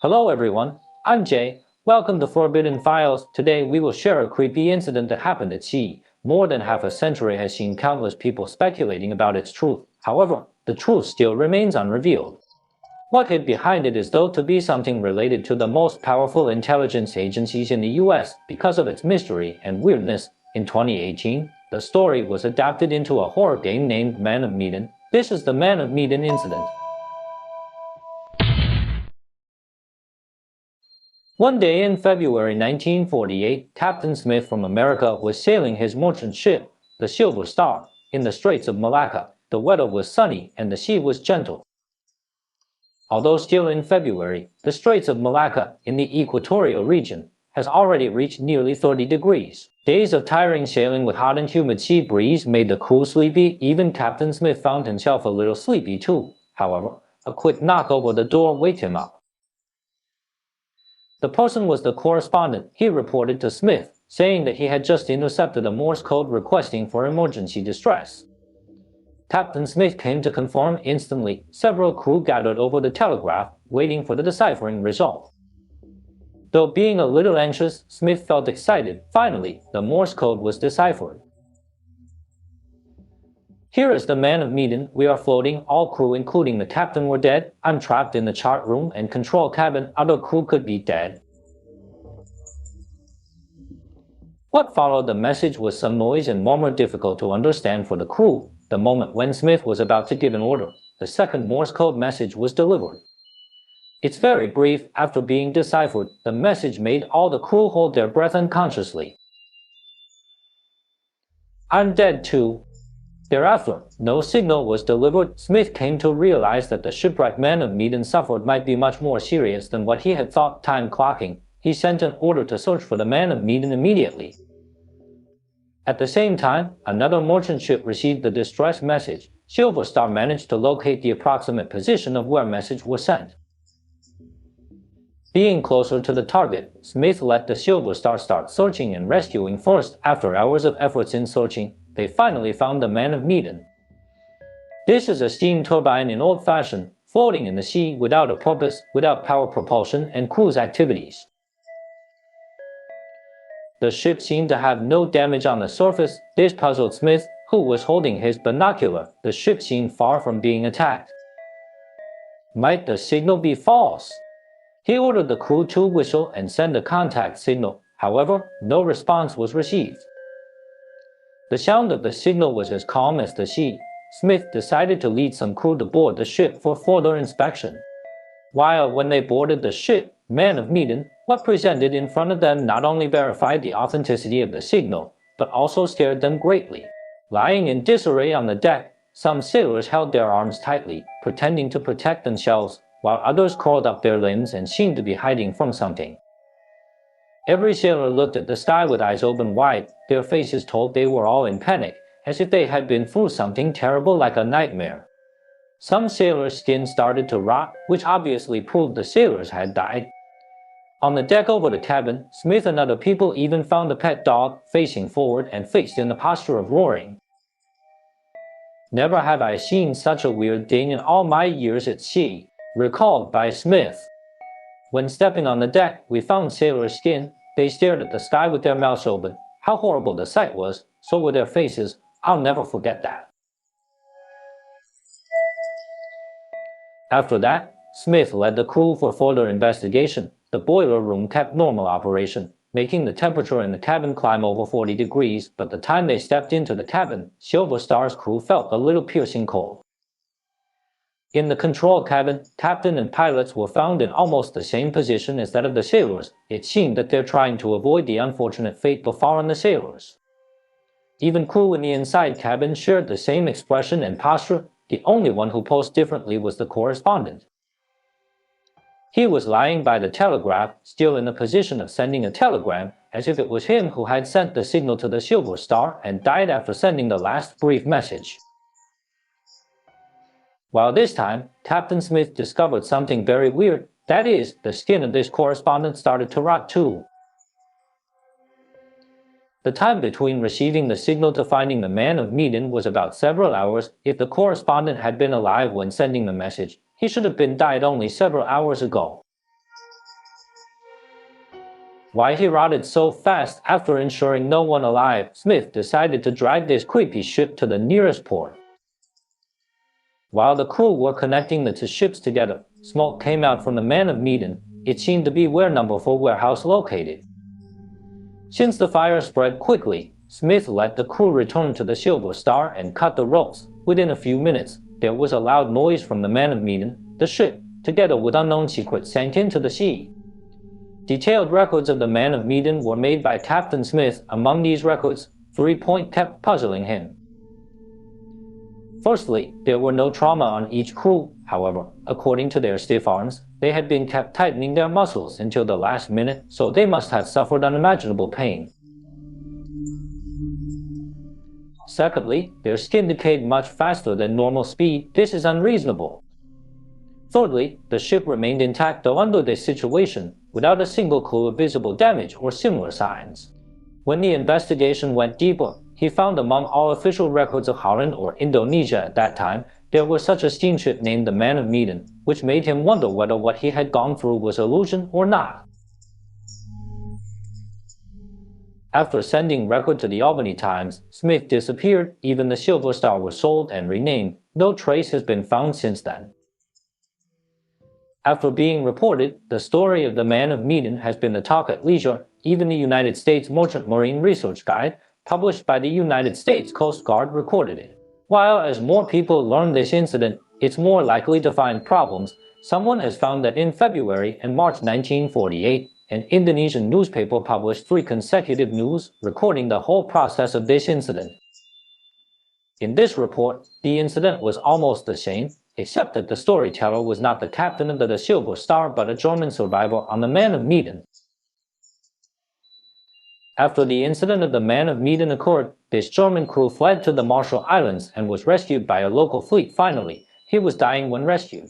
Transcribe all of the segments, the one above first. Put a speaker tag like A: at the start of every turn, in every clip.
A: Hello everyone, I'm Jay. Welcome to Forbidden Files. Today we will share a creepy incident that happened at sea. More than half a century has seen countless people speculating about its truth. However, the truth still remains unrevealed. What hid behind it is thought to be something related to the most powerful intelligence agencies in the US because of its mystery and weirdness. In 2018, the story was adapted into a horror game named Man of Medan. This is the Man of Medan incident. One day in February 1948, Captain Smith from America was sailing his merchant ship, the Silver Star, in the Straits of Malacca. The weather was sunny and the sea was gentle. Although still in February, the Straits of Malacca, in the equatorial region, has already reached nearly 30 degrees. Days of tiring sailing with hot and humid sea breeze made the crew sleepy. Even Captain Smith found himself a little sleepy too. However, a quick knock over the door waked him up. The person was the correspondent. He reported to Smith, saying that he had just intercepted a Morse code requesting for emergency distress. Captain Smith came to confirm instantly. Several crew gathered over the telegraph, waiting for the deciphering result. Though being a little anxious, Smith felt excited. Finally, the Morse code was deciphered. Here is the Man of Medan. We are floating. All crew, including the captain, were dead. I'm trapped in the chart room and control cabin. Other crew could be dead. What followed the message was some noise and murmur difficult to understand for the crew. The moment when Smith was about to give an order, the second Morse code message was delivered. It's very brief. After being deciphered, the message made all the crew hold their breath unconsciously. I'm dead too. Thereafter, no signal was delivered. Smith came to realize that the shipwrecked Man of Medan suffered might be much more serious than what he had thought. Time clocking, he sent an order to search for the Man of Medan immediately. At the same time, another merchant ship received the distress message. Silver Star managed to locate the approximate position of where message was sent. Being closer to the target, Smith let the Silver Star start searching and rescuing first. After hours of efforts in searching, they finally found the Man of Medan. This is a steam turbine in old fashion, floating in the sea without a purpose, without power propulsion and cruise activities. The ship seemed to have no damage on the surface. This puzzled Smith, who was holding his binocular. The ship seemed far from being attacked. Might the signal be false? He ordered the crew to whistle and send a contact signal. However, no response was received. The sound of the signal was as calm as the sea. Smith decided to lead some crew to board the ship for further inspection. When they boarded the ship, Man of Medan, what presented in front of them not only verified the authenticity of the signal, but also scared them greatly. Lying in disarray on the deck, some sailors held their arms tightly, pretending to protect themselves, while others curled up their limbs and seemed to be hiding from something. Every sailor looked at the sky with eyes open wide. Their faces told they were all in panic, as if they had been through something terrible like a nightmare. Some sailors' skin started to rot, which obviously proved the sailors had died. On the deck over the cabin, Smith and other people even found a pet dog, facing forward and fixed in the posture of roaring. Never have I seen such a weird thing in all my years at sea, recalled by Smith. When stepping on the deck, we found sailors' skin. They stared at the sky with their mouths open. How horrible the sight was, so were their faces. I'll never forget that. After that, Smith led the crew for further investigation. The boiler room kept normal operation, making the temperature in the cabin climb over 40 degrees, but the time they stepped into the cabin, Silver Star's crew felt a little piercing cold. In the control cabin, captain and pilots were found in almost the same position as that of the sailors. It seemed that they're trying to avoid the unfortunate fate befallen the sailors. Even crew in the inside cabin shared the same expression and posture. The only one who posed differently was the correspondent. He was lying by the telegraph, still in the position of sending a telegram, as if it was him who had sent the signal to the Silver Star and died after sending the last brief message. While this time, Captain Smith discovered something very weird. That is, the skin of this correspondent started to rot too. The time between receiving the signal to finding the Man of Medan was about several hours. If the correspondent had been alive when sending the message, he should have been died only several hours ago. Why he rotted so fast? After ensuring no one alive, Smith decided to drag this creepy ship to the nearest port. While the crew were connecting the two ships together, smoke came out from the Man of Medan. It seemed to be where number 4 warehouse located. Since the fire spread quickly, Smith let the crew return to the Silver Star and cut the ropes. Within a few minutes, there was a loud noise from the Man of Medan. The ship, together with unknown secrets, sank into the sea. Detailed records of the Man of Medan were made by Captain Smith. Among these records, 3 points kept puzzling him. Firstly, there were no trauma on each crew. However, according to their stiff arms, they had been kept tightening their muscles until the last minute, so they must have suffered unimaginable pain. Secondly, their skin decayed much faster than normal speed. This is unreasonable. Thirdly, the ship remained intact though under this situation, without a single clue of visible damage or similar signs. When the investigation went deeper, he found among all official records of Holland or Indonesia at that time, there was such a steamship named the Man of Medan, which made him wonder whether what he had gone through was illusion or not. After sending record to the Albany Times, Smith disappeared. Even the Silver Star was sold and renamed. No trace has been found since then. After being reported, the story of the Man of Medan has been the talk at leisure. Even the United States Merchant Marine Research Guide, published by the United States Coast Guard, recorded it. While as more people learn this incident, it's more likely to find problems. Someone has found that in February and March 1948, an Indonesian newspaper published 3 consecutive news recording the whole process of this incident. In this report, the incident was almost the same, except that the storyteller was not the captain of the Silver Star but a German survivor on the Man of Medan. After the incident of the Man of Medan occurred, this German crew fled to the Marshall Islands and was rescued by a local fleet. Finally, he was dying when rescued.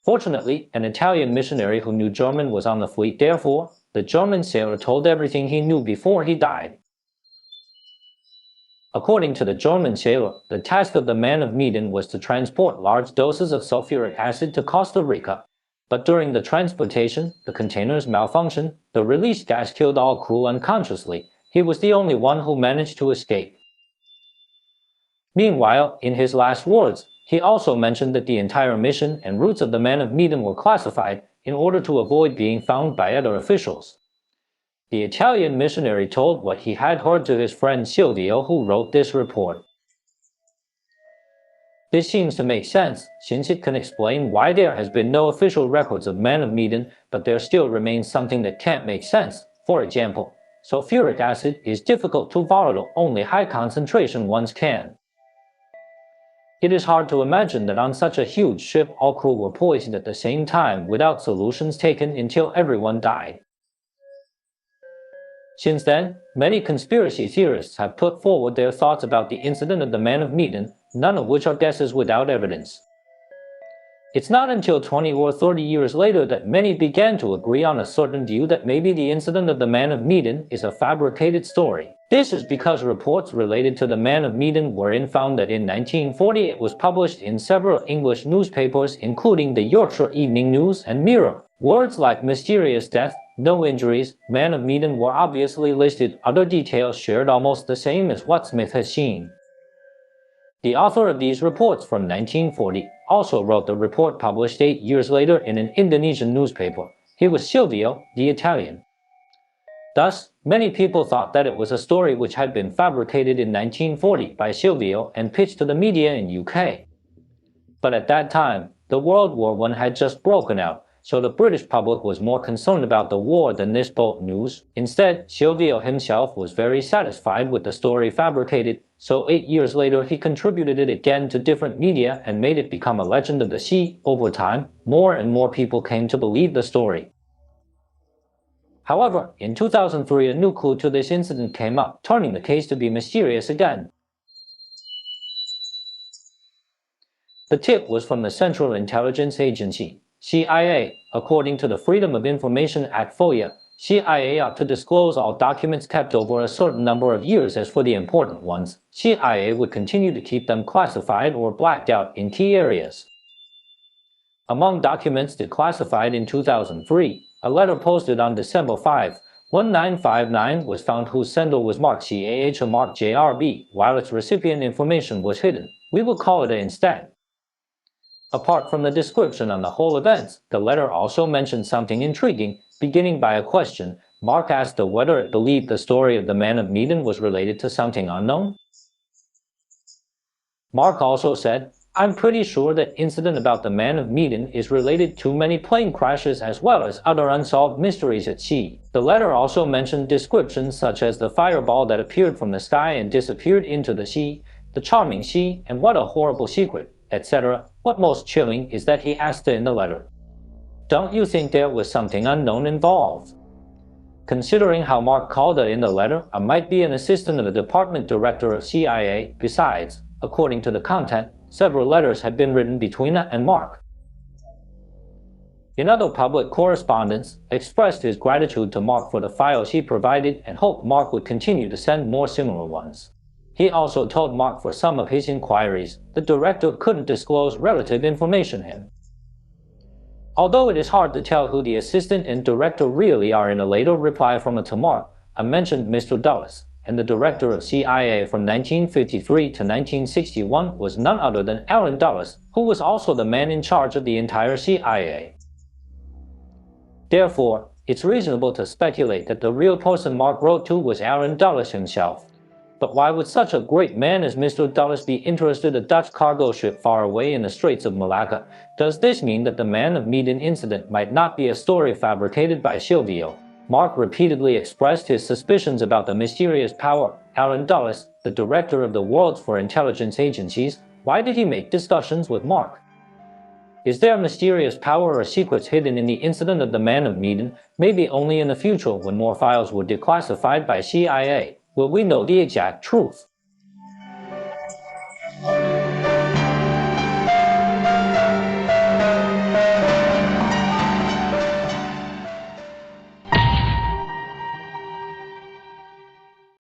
A: Fortunately, an Italian missionary who knew German was on the fleet. Therefore, the German sailor told everything he knew before he died. According to the German sailor, the task of the Man of Medan was to transport large doses of sulfuric acid to Costa Rica. But during the transportation, the containers malfunctioned. The released gas killed all crew unconsciously. He was the only one who managed to escape. Meanwhile, in his last words, he also mentioned that the entire mission and routes of the Man of Medan were classified in order to avoid being found by other officials. The Italian missionary told what he had heard to his friend Silvio, who wrote this report. This seems to make sense, since it can explain why there has been no official records of Man of Medan, but there still remains something that can't make sense. For example, sulfuric acid is difficult to volatile, only high concentration ones can. It is hard to imagine that on such a huge ship all crew were poisoned at the same time without solutions taken until everyone died. Since then, many conspiracy theorists have put forward their thoughts about the incident of the Man of Medan, none of which are guesses without evidence. It's not until 20 or 30 years later that many began to agree on a certain view that maybe the incident of the Man of Medan is a fabricated story. This is because reports related to the Man of Medan were found that in 1940 it was published in several English newspapers including the Yorkshire Evening News and Mirror. Words like mysterious death, no injuries, Man of Medan were obviously listed. Other details shared almost the same as what Smith has seen. The author of these reports from 1940 also wrote the report published 8 years later in an Indonesian newspaper. He was Silvio, the Italian. Thus, many people thought that it was a story which had been fabricated in 1940 by Silvio and pitched to the media in UK. But at that time, the World War I had just broken out, so the British public was more concerned about the war than this boat news. Instead, Silvio himself was very satisfied with the story fabricated, so 8 years later he contributed it again to different media and made it become a legend of the sea. Over time, more and more people came to believe the story. However, in 2003 a new clue to this incident came up, turning the case to be mysterious again. The tip was from the Central Intelligence Agency, CIA. According to the Freedom of Information Act FOIA, CIA ought to disclose all documents kept over a certain number of years. As for the important ones, CIA would continue to keep them classified or blacked out in key areas. Among documents declassified in 2003, A letter posted on December 5, 1959 was found whose sender was marked CAH or marked JRB, while its recipient information was hidden. We will call it A instead. Apart from the description on the whole events, the letter also mentioned something intriguing, beginning by a question. Mark asked whether it believed the story of the man of Medan was related to something unknown. Mark also said, I'm pretty sure that incident about the man of Medan is related to many plane crashes as well as other unsolved mysteries at sea. The letter also mentioned descriptions such as the fireball that appeared from the sky and disappeared into the sea, the charming sea, and what a horrible secret, etc. What most chilling is that he asked in the letter, don't you think there was something unknown involved? Considering how Mark called her in the letter, I might be an assistant of the department director of CIA. Besides, according to the content, several letters had been written between her and Mark. In other public correspondence, expressed his gratitude to Mark for the files he provided and hoped Mark would continue to send more similar ones. He also told Mark for some of his inquiries, the director couldn't disclose relative information to him. Although it is hard to tell who the assistant and director really are, in a later reply from a to Mark, I mentioned Mr. Dulles, and the director of CIA from 1953 to 1961 was none other than Allen Dulles, who was also the man in charge of the entire CIA. Therefore, it's reasonable to speculate that the real person Mark wrote to was Allen Dulles himself. But why would such a great man as Mr. Dulles be interested in a Dutch cargo ship far away in the Straits of Malacca? Does this mean that the man of Medan incident might not be a story fabricated by Silvio? Mark repeatedly expressed his suspicions about the mysterious power. Allen Dulles, the director of the world's for intelligence agencies, why did he make discussions with Mark? Is there mysterious power or secrets hidden in the incident of the man of Medan? Maybe only in the future, when more files were declassified by CIA, will we know the exact truth.